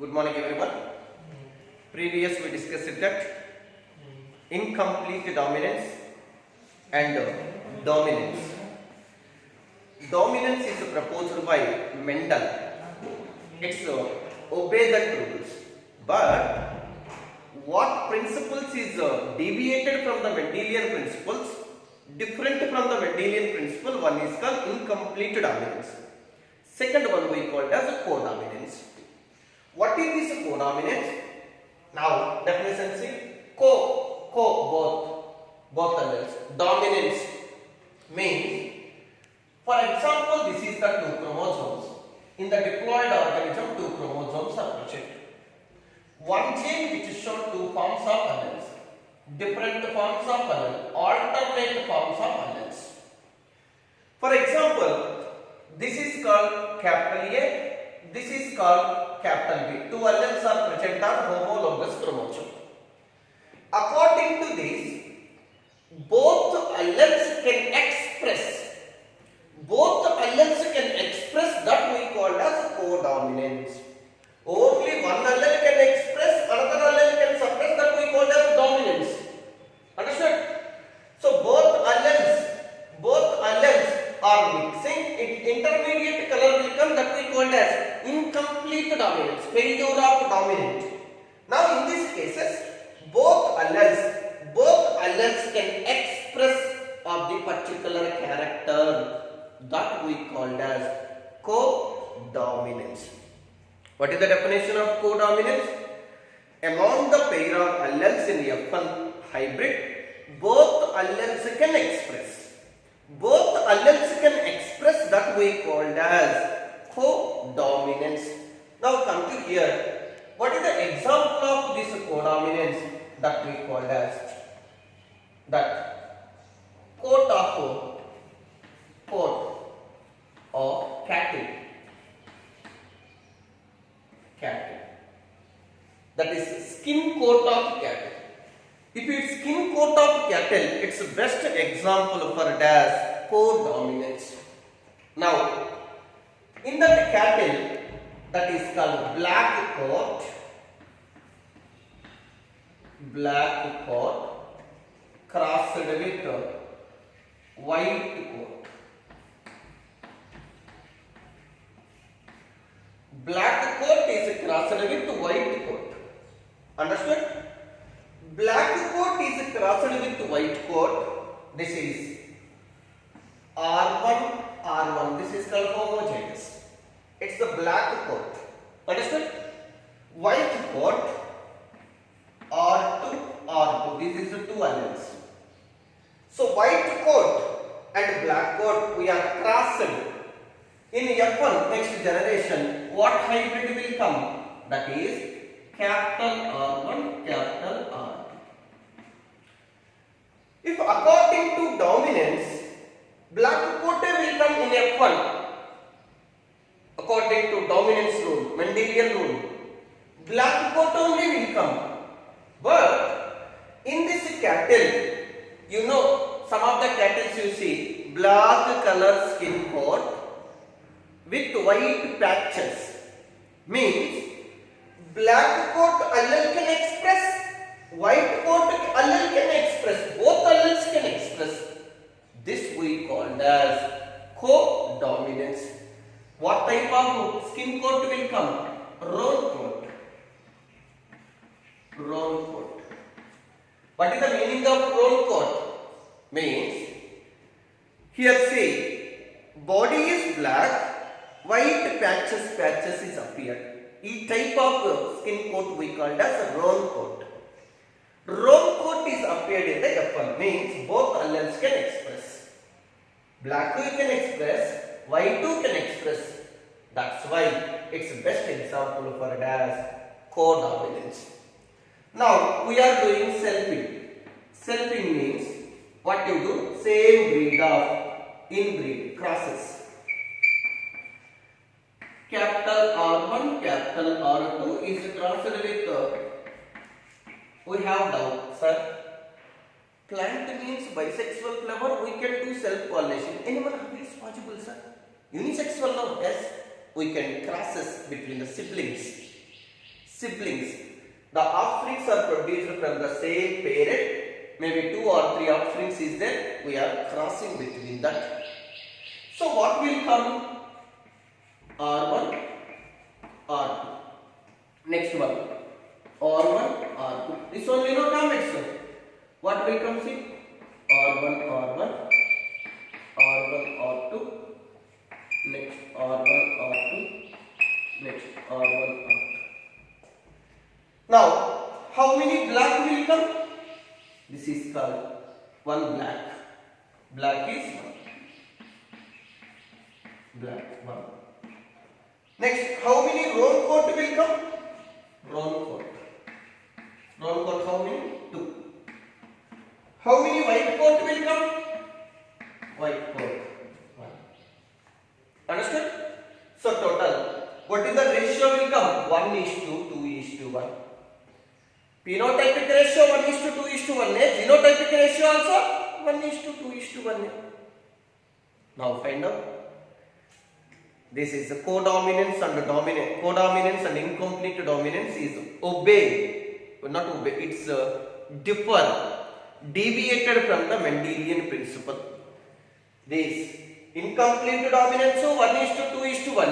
Good morning everyone. Previous we discussed that incomplete dominance and dominance. Dominance is proposed by Mendel. It's obey the rules. But what principles is deviated from the Mendelian principles, different from the Mendelian principle? One is called incomplete dominance. Second one we call as codominance. What is this codominance? Now definition see, both alleles. Dominance means, for example, this is the two chromosomes. In the diploid organism, two chromosomes are present. One gene which is shown two forms of alleles, different forms of allele, alternate forms of alleles. For example, this is called capital A, this is called capital B. Two alleles are present on homologous chromosome. According to this, both alleles can express that we call as codominance. Only one allele can express, another allele can suppress, that we call as dominance. Understood? So both alleles are mixing. Intermediate color will come, that we call as incomplete dominance, failure of dominant. Now in these cases, both alleles can express of the particular character, that we call as codominance. What is the definition of codominance? Among the pair of alleles in F1 hybrid, both alleles can express. That we call as codominance. Now come to here. What is the example of this codominance? That we call as that coat of cattle. That is skin coat of cattle. If it's skin coat of cattle, it's the best example for as codominance. Now, in that cattle, that is called black coat, crossed with white coat. Black coat is crossed with white coat. Understood? Black coat is crossed with white coat. This is R1. This is called homozygous. It's the black coat. Understood? White coat R2. This is the two alleles. So white coat and black coat we are crossed. In F1 next generation, what hybrid will come? That is capital R1, capital R2. If according to dominance, black coat will come in F1. According to dominance rule, Mendelian rule, black coat only will come. But in this cattle, you know, some of the cattle you see black color skin coat with white patches, means black coat allele can express, white coat allele can express, both alleles can express. This we call as codominance. What type of skin coat will come? Roan coat. What is the meaning of roan coat? Means, here see, body is black, white patches is appeared. Each type of skin coat we call as roan coat. Roan coat is appeared in the F1, means both alleles can express. Black 2 can express, white 2 can express. That's why it's the best example for it as codominance. Now we are doing selfing. Selfing means what you do? Same breed of inbreed crosses. Capital R1, capital R2 is crossed with we have doubt, sir. Plant means bisexual flower, we can do self-pollination. Animal, how is possible, sir? Unisexual now, yes. We can crosses between the siblings. siblings. The offsprings are produced from the same parent. Maybe 2 or 3 offsprings is there. We are crossing between that. So what will come? R1, R2. Next one. R1, R2. This only no comments. What will come? See? R1, R1, R1, R2. Next R1, R2. Next R1, R2. Now, how many black will come? This is called one black. Black is one. Black one. Next, how many roan coat will come? Roan coat. Roan coat how many? 2. How many white coat will come? White coat 1. Understood? So total, what is the ratio will come? 1 is to 2 is to 1. Phenotypic ratio 1 is to 2 is to 1. Genotypic ratio also 1 is to 2 is to 1. Now find out. This is the codominance and dominance. Codominance and incomplete dominance is obey, not obey. It's differ, deviated from the Mendelian principle. This incomplete dominance 1 is to 2 is to 1.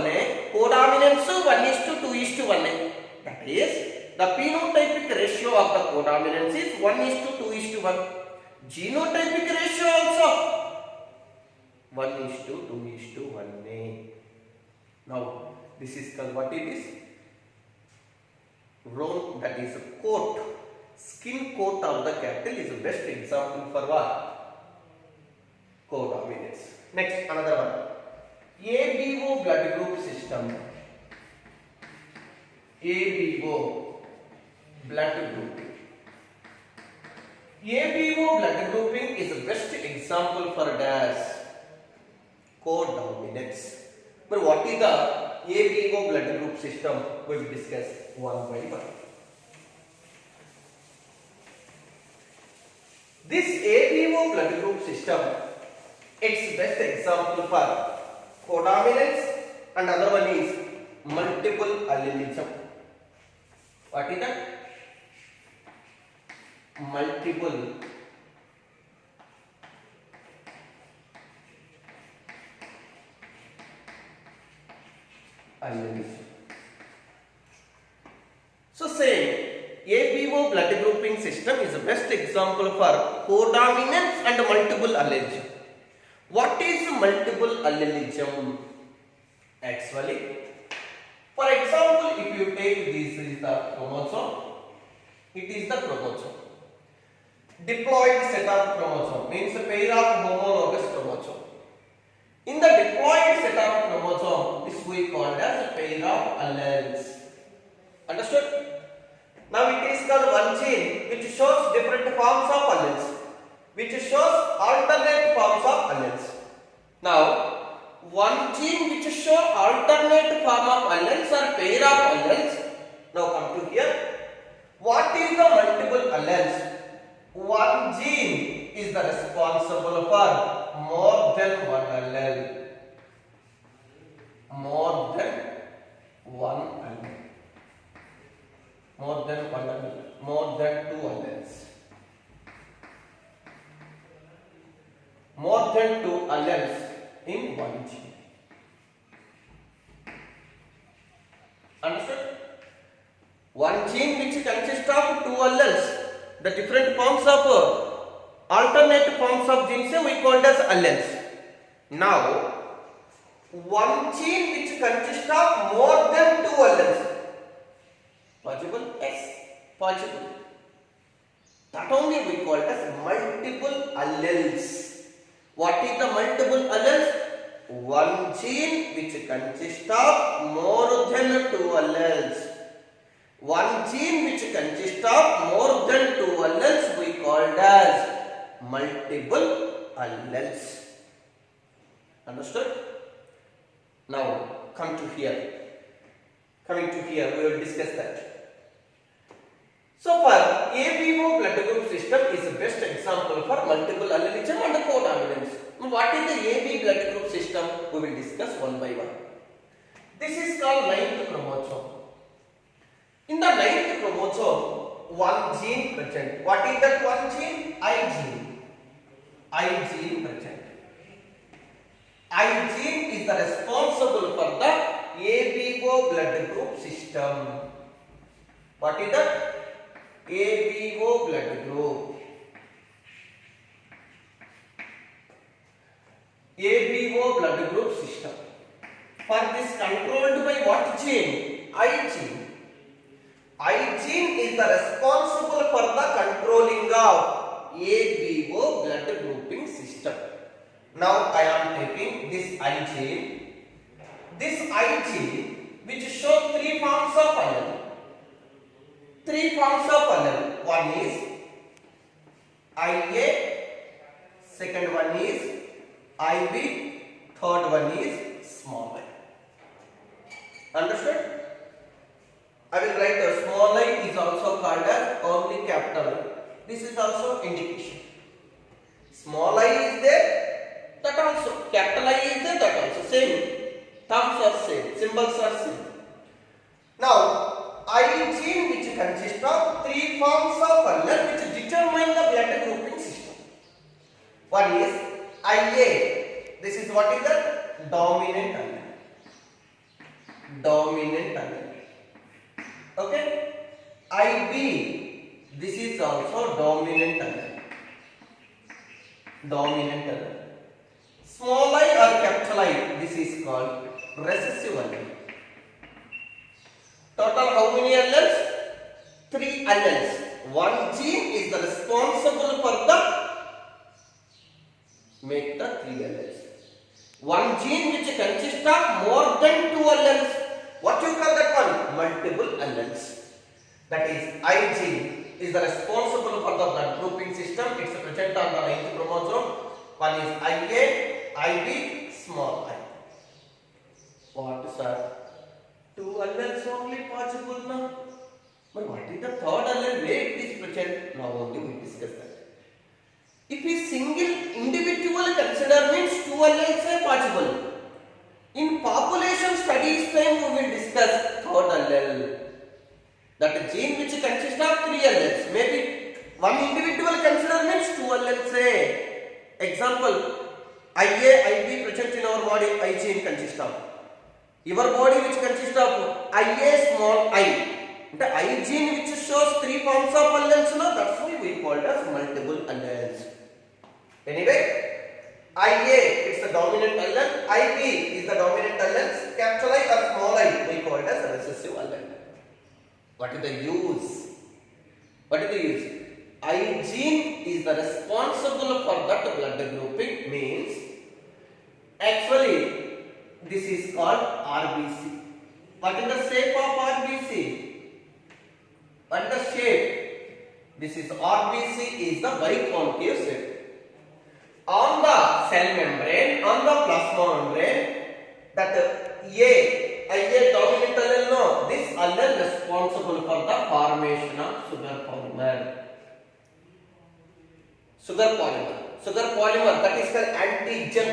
Codominance 1 is to 2 is to 1. That is, the phenotypic ratio of the codominance is 1 is to 2 is to 1. Genotypic ratio also 1 is to 2 is to 1. Now, this is called what it is? Roan, that is a coat, skin coat of the cattle is the best example for what? Codominance. Next, another one. ABO blood group system. ABO blood grouping. ABO blood grouping is the best example for dash codominance. But what is the ABO blood group system? We will discuss one by one. This ABO blood group system, its best example for codominance, and other one is multiple allelism. What is that? Multiple allelism. So same, ABO blood grouping system is the best example for codominance and multiple allelism. What is multiple allelism? Actually, for example, if you take this is the chromosome, it is the chromosome. Diploid set of chromosome means a pair of homologous chromosome. In the diploid set of chromosome, this we call as a pair of alleles. Understood? Now it is called one gene which shows different forms of alleles, which shows alternate forms of alleles. Now, one gene which show alternate form of alleles or pair of alleles. Now come to here. What is the multiple alleles? One gene is the responsible for more than one allele. More than one allele. More than one allele. More than two alleles. More than two alleles in one gene. Understood? One gene which consists of two alleles. The different forms of alternate forms of genes we call as alleles. Now, one gene which consists of more than two alleles. Possible? Yes, possible. That only we call as multiple alleles. What is the multiple alleles? One gene which consists of more than two alleles. One gene which consists of more than two alleles we called as multiple alleles. Understood? Now come to here. Coming to here, we will discuss that. So for ABO blood group system is the best example for multiple allelism and codominance. What is the AB blood group system? We will discuss one by one. This is called 9th chromosome. In the one gene present. What is that one gene? I gene. I gene present. I gene is the responsible for the ABO blood group system. What is that? ABO blood group. ABO blood group system. For this controlled by what gene? I gene. I gene is the responsible for the controlling of ABO blood grouping system. Now I am taking this I gene. This I gene which shows three forms of allele. Three forms of allele. One is IA, second one is IB, third one is small I. Understood? I will write the small I is also called as only capital I. This is also indication. Small I is there, that also. Capital I is there, that also. Same. Terms are same. Symbols are same. Now, I gene which consists of three forms of allele which determine the blood grouping system. One is IA. This is what is the dominant allele. Dominant allele. Okay. IB. This is also dominant allele. Dominant allele. Small I or capital I. This is called recessive allele. Total how many alleles? 3 alleles. One gene is the responsible for the make the 3 alleles. One gene which consists of more than 2 alleles. What you call that one? Multiple alleles. That is I gene is the responsible for the blood grouping system. It's present on the 9th chromosome. One is IA, IB, small I. What sir? 2 alleles only possible now. But what is the third allele? Where it is present? Now only we discuss that. If a single individual consider means 2 alleles are possible. In population studies time we will discuss third allele. That gene which consists of 3 alleles. Maybe one individual consider means 2 alleles. Example, IA, IB present in our body, I gene consists of. Your body which consists of IA small I. The I gene which shows 3 forms of alleles, no, that's why we call it as multiple alleles. Anyway, IA it's the dominant allele, IB is the dominant allele, capital I or small I we call it as a recessive allele. What is the use? What is the use? I gene is the responsible for that blood grouping, means actually this is called RBC. What is the shape of RBC? What is the shape? This is RBC is the biconcave shape. On the cell membrane, on the plasma membrane, that IA dominant allele, no, this allele responsible for the formation of sugar polymer. Sugar polymer, that is called antigen.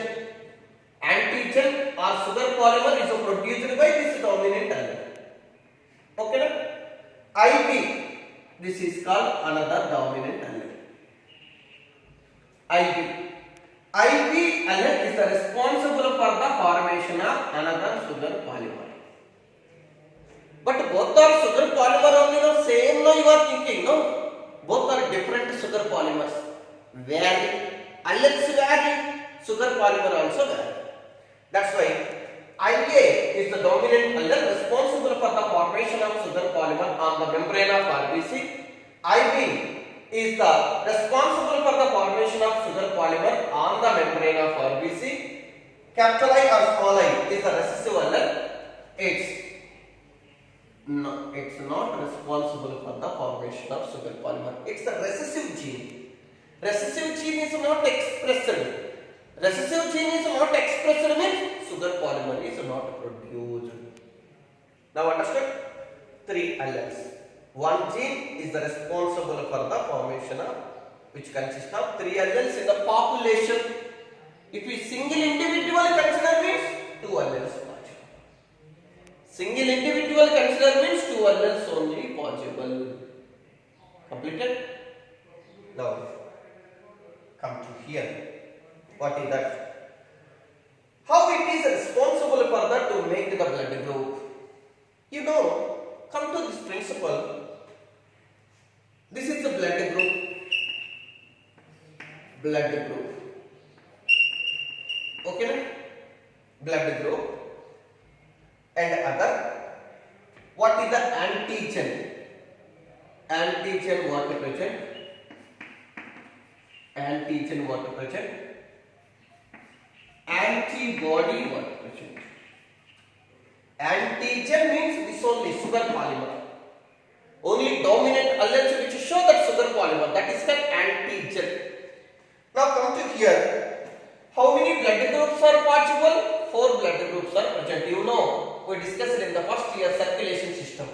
Antigen or sugar polymer is produced by this dominant allele. Okay, na? IB, this is called another dominant allele. IB allele is the responsible for the formation of another sugar polymer. But both are sugar polymer only, no? Same, no? You are thinking, no? Both are different sugar polymers. Vary. Alleles vary. Sugar polymer also vary. That's why IA is the dominant allele responsible for the formation of sugar polymer on the membrane of RBC. IB is the responsible for the formation of sugar polymer on the membrane of RBC. Capital I or small I is the recessive allele. It's not responsible for the formation of sugar polymer. It's the recessive gene. Recessive gene is not expressed. Recessive gene is not expressed means sugar polymer is not produced. Now understood? 3 alleles. One gene is the responsible for the formation of, which consists of 3 alleles in the population. If we single individual consider means 2 alleles possible. Single individual consider means 2 alleles only possible. Completed? Now come to here. What is that? How it is responsible for that to make the blood group? You know, come to this principle. This is the blood group. Blood group. Okay, na? Blood group. And other. What is the antigen? Antigen what present? Antigen what present? Antibody what present? Antigen means this only sugar polymer. Only dominant alleles which show that sugar polymer, that is called antigen. Now come to here. How many blood groups are possible? 4 blood groups are present. You know, we discussed in the first year circulation system.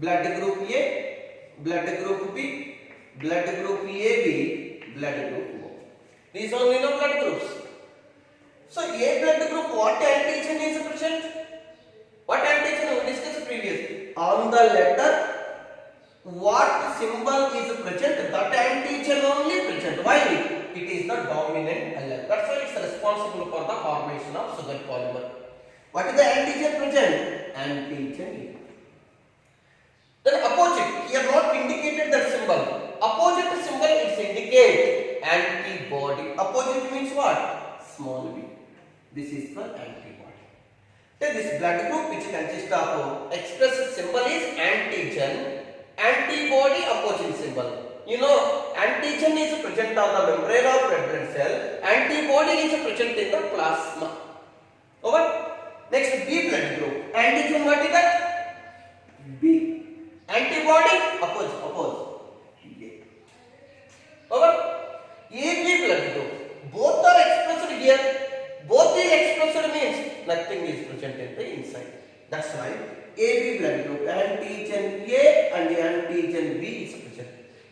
Blood group A, blood group B, blood group AB, blood group O. These are only no blood groups. So A blood group, what antigen is present? What antigen we discussed previously? On the letter, what symbol is present? That antigen only present. Why? It is the dominant allele. That's why it's responsible for the formation of sugar polymer. What is the antigen present? Antigen. Then opposite, here not indicated that symbol. Opposite symbol is indicate antibody. Opposite means what? Small b. This is the antibody. Then this blood group which consists of express symbol is antigen, antibody opposite symbol. You know, antigen is present on the membrane of red blood cell, antibody is present in the plasma. Over. Next, B blood group. Antigen what is that? B. Antibody oppose. A. Over. AB blood group. Both are expressed here. Both is expressed means nothing is present in the inside. That's why AB blood group. Antigen A and antigen B is present.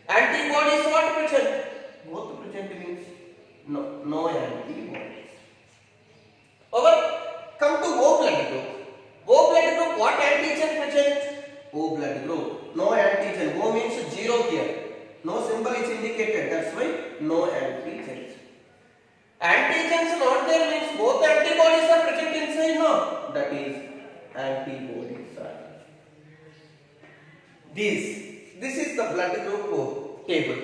Antibody is what present? Both present means no antibodies. Over. Come to O blood group. O blood group, what antigen present? O blood group. No antigen. O means 0 here. No symbol is indicated. That's why no antigens. Antigens not there means both antibodies are present inside. No. That is antibodies are. This is the blood group table.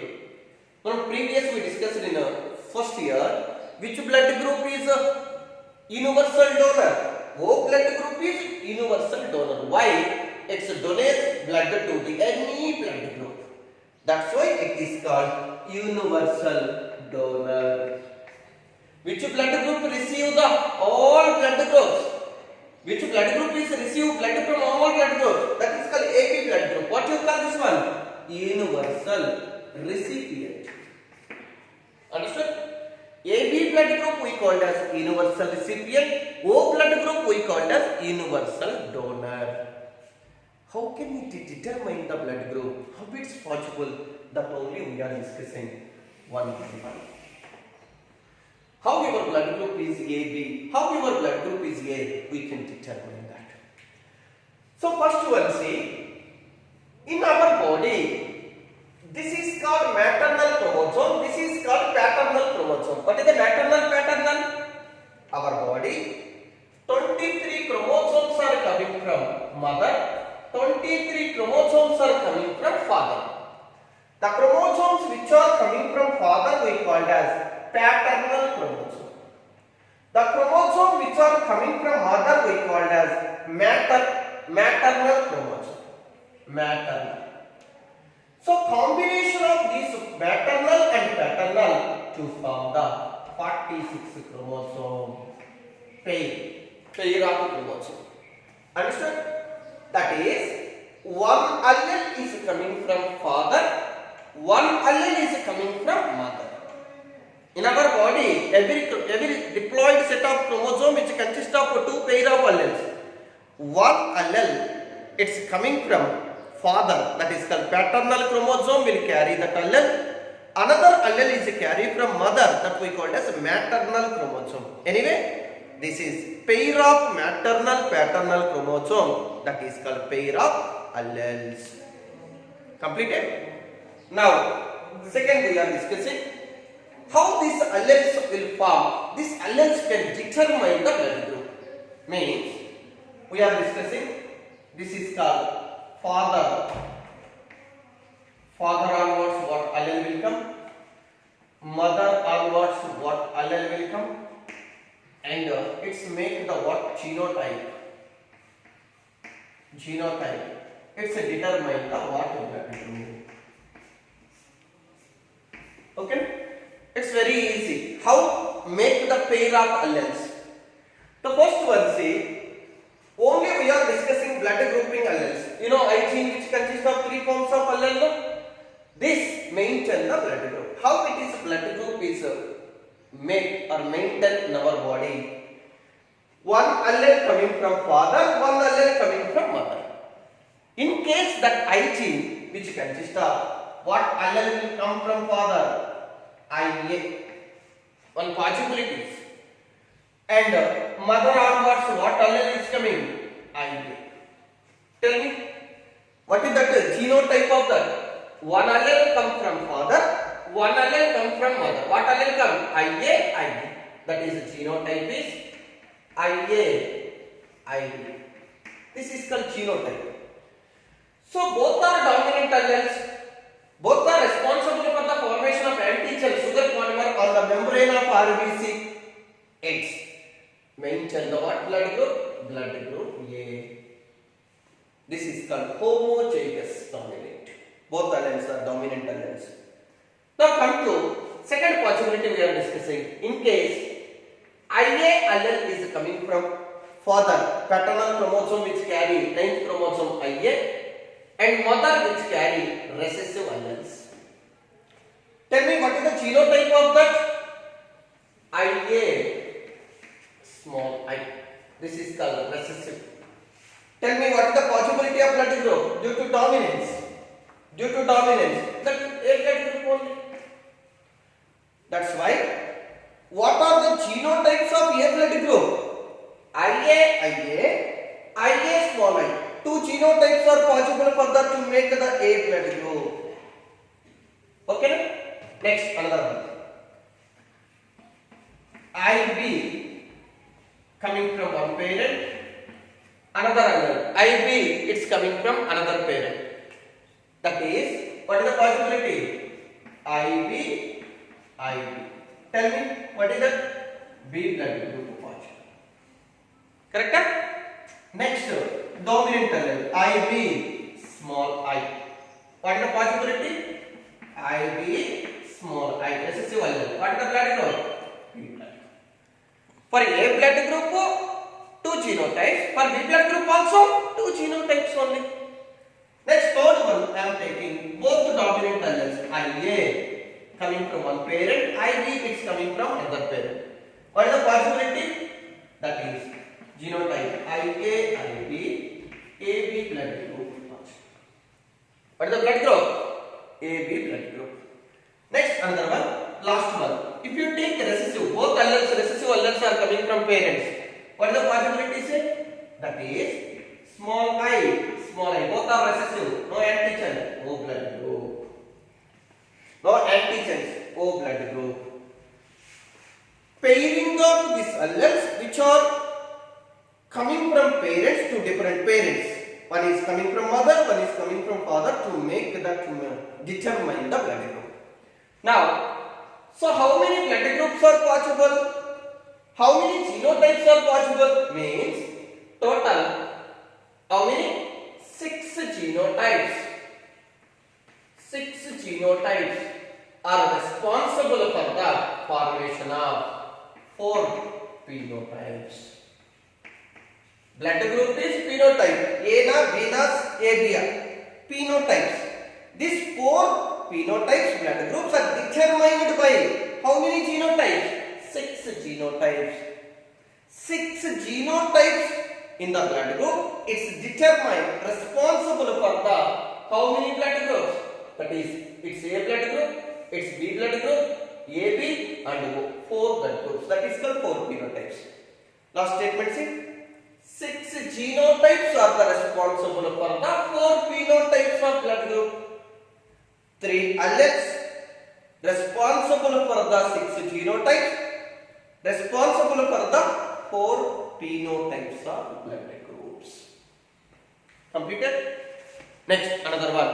Now previous we discussed in first year which blood group is universal donor. O blood group is universal donor. Why? It donates blood to any blood group. That's why it is called universal donor. Which blood group receive the all blood groups? Which blood group is receive blood from all blood groups? That is called AB blood group. What you call this one? Universal recipient. Understood? AB blood group we called as universal recipient. O blood group we called as universal donor. How can we determine the blood group? How it's possible? That only we are discussing one by one. How your blood group is AB? How your blood group is A? We can determine that. So first one see, in our body, this is called maternal chromosome. This is called paternal chromosome. What is the maternal paternal? Our body, 23 chromosomes are coming from mother. 23 chromosomes are coming from father. The chromosomes which are coming from father we called as paternal chromosome. The chromosome which are coming from mother we called as maternal chromosome. Maternal. So combination of these maternal and paternal to form the 46 chromosome pair of chromosome. Understood? That is, one allele is coming from father, one allele is coming from mother. In our body, every diploid set of chromosome which consists of 2 pair of alleles. One allele, it's coming from father, that is called paternal chromosome will carry that allele. Another allele is carried from mother, that we call as maternal chromosome. Anyway, this is pair of maternal paternal chromosome, that is called pair of alleles. Completed? Now, second we are discussing how these alleles will form. These alleles can determine the blood group. Means we are discussing, this is called father. Father onwards what allele will come, mother onwards what allele will come, and it's make the what genotype. Genotype. It's determine the what blood group. Okay, it's very easy. How make the pair of alleles? The first one, say, only we are discussing blood grouping alleles. You know, I gene which consists of 3 forms of allele. This maintain the blood group. How it is blood group is make or maintain in our body. One allele coming from father, one allele coming from mother. In case that I gene which consists of what allele will come from father? IA. One possibilities. And mother onwards what allele is coming? IA. Tell me, what is that genotype of that? One allele come from father, one allele come from mother. What allele come? IA, IB. That is genotype is IA, IB. This is called genotype. So both are dominant alleles. Both are responsible for the formation of antigen sugar polymer on the membrane of RBC. X. Maintain the what blood group? Blood group A. This is called homozygous dominant. Both alleles are dominant alleles. Now come to second possibility we are discussing. In case IA allele is coming from father, paternal chromosome which carry 9th chromosome IA, and mother which carry recessive alleles. Tell me, what is the genotype of that? IA small I. This is called recessive. Tell me, what is the possibility of blood group due to dominance? Due to dominance, that A blood group only. That's why, what are the genotypes of A blood group? IA, small I. Two genotypes are possible for that to make the A blood group. Okay? Next, another one. IB coming from one parent, another allele. IB, it's coming from another parent. That is, what is the possibility? IB. Tell me, what is that? B blood group possible. Correct? Next, dominant allele. IB small I. What is the possibility? IB small I. Recessive allele. What is the blood group? B blood. For A blood group, 2 genotypes. For B blood group also 2 genotypes only. Next, third one I am taking both dominant alleles. IA coming from one parent, IB is coming from another parent. What is the possibility? That is genotype IA, IB, AB blood group. What is the blood group? AB blood group. Next, another one, last one. If you take recessive, both alleles, recessive alleles are coming from parents. What is the possibility? Say that is small I. Both are recessive. No antigen. O blood group. No antigens. O blood group. Pairing of these alleles which are coming from parents to different parents. One is coming from mother, one is coming from father to make that determine the blood group. Now, so how many blood groups are possible? How many genotypes are possible? Means total how many? 6 genotypes. 6 genotypes are responsible for the formation of 4 phenotypes. Blood group is phenotype. A na, B na, A B. Phenotypes. These 4 phenotypes blood groups are determined by how many genotypes? 6 genotypes. 6 genotypes in the blood group. It's determined responsible for the how many blood groups? That is, it's A blood group, it's B blood group, AB and O. 4 blood groups. That is called 4 phenotypes. Last statement, see. 6 genotypes are the responsible for the 4 phenotypes of blood group. 3 alleles responsible for the 6 genotypes, responsible for the 4 phenotypes of blood groups. Completed? Next, another one.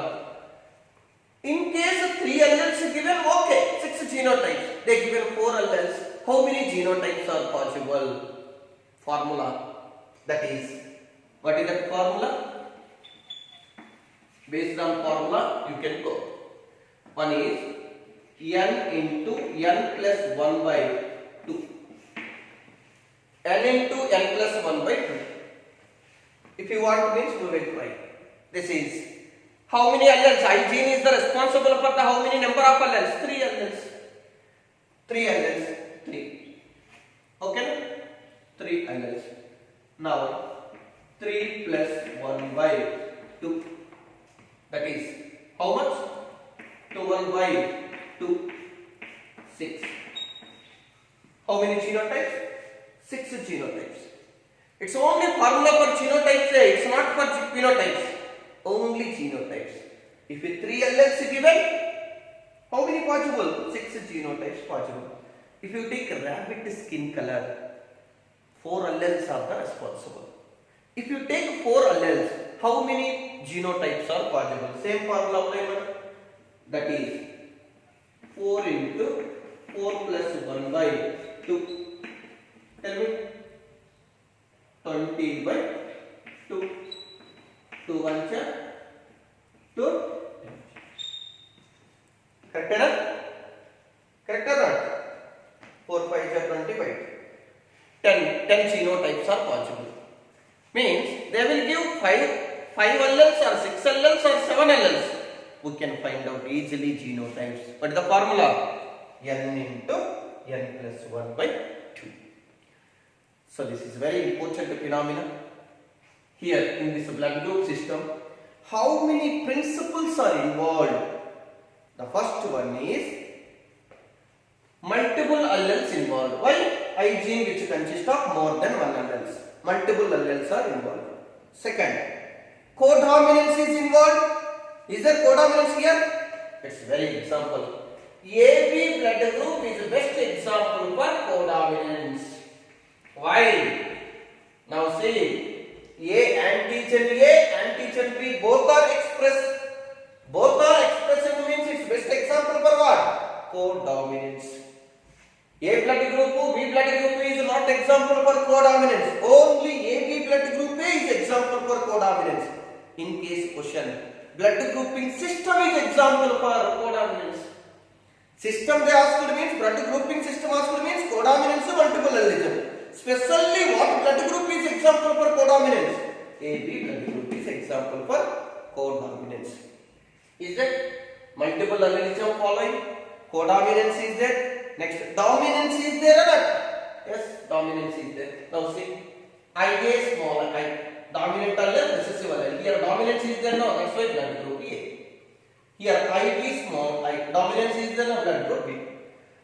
In case 3 alleles given, okay, 6 genotypes, they given 4 alleles, how many genotypes are possible? Formula, that is, what is that formula? Based on formula, you can go. One is n into n plus 1 by 2. N into n plus 1 by 2. If you want means we will try. This is how many alleles? I gene is the responsible for the how many number of alleles? 3 alleles. 3 alleles. 3. Okay? 3 alleles. Now 3 plus 1 by 2. That is how much? 12 by 2. 6. How many genotypes? 6 genotypes. It's only formula for genotypes. It's not for phenotypes. Only genotypes. If 3 alleles given, how many possible? 6 genotypes possible. If you take rabbit skin color, 4 alleles are the responsible. If you take 4 alleles, how many genotypes are possible? Same formula apply. That is 4 into 4 plus 1 by 2. Tell me. 20 by 2. 2 1 2. Correct enough? Correct or not? 4 5 25. 10 genotypes are possible. Means they will give 5 alleles or 6 alleles or 7 alleles. We can find out easily genotypes. What is the formula? N into n plus 1 by 2. So this is very important phenomena. Here in this blood group system, how many principles are involved? The first one is multiple alleles involved. Why? I gene which consists of more than 1 alleles. Multiple alleles are involved. Second, codominance is involved. Is there codominance here? It's very example. AB blood group is the best example for codominance. Why? Now see, antigen B, both are expressed. Both are expressed means it's best example for what? Codominance. A blood group, B blood group is not example for codominance. Only AB blood group A is example for codominance. In case question, blood grouping system is example for codominance. System they asked means blood grouping system asked means codominance multiple allelism. Specially what blood group is example for codominance? AB blood group is example for codominance. Is that multiple allelism following? Codominance is there. Next, dominance is there or not? Yes, dominance is there. Now see, IA small I, dominant allele, recessive allele. Here dominance is there, no, that's why blood group A. Here IB small I, dominance is there, no, blood group B.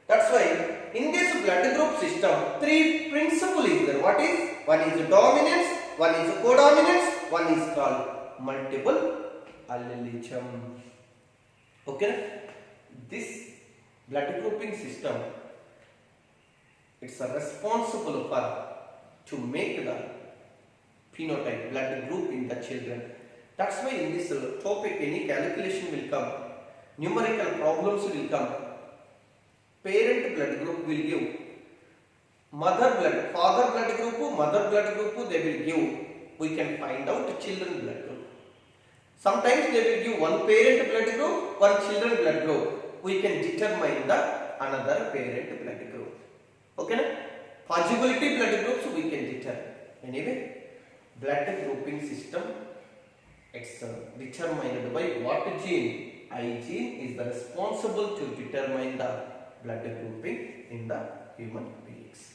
That's why in this blood group system, 3 principles is there. What is? One is dominance, one is codominance, one is called multiple allelism. Okay? This blood grouping system, it's a responsible for to make the phenotype blood group in the children. That's why in this topic any calculation will come, numerical problems will come. Parent blood group will give, father blood group, mother blood group they will give. We can find out children blood group. Sometimes they will give one parent blood group, one children blood group. We can determine the another parent blood group. Okay? Possibility blood groups we can determine. Anyway, blood grouping system, it's determined by what gene? I gene is the responsible to determine the blood grouping in the human beings.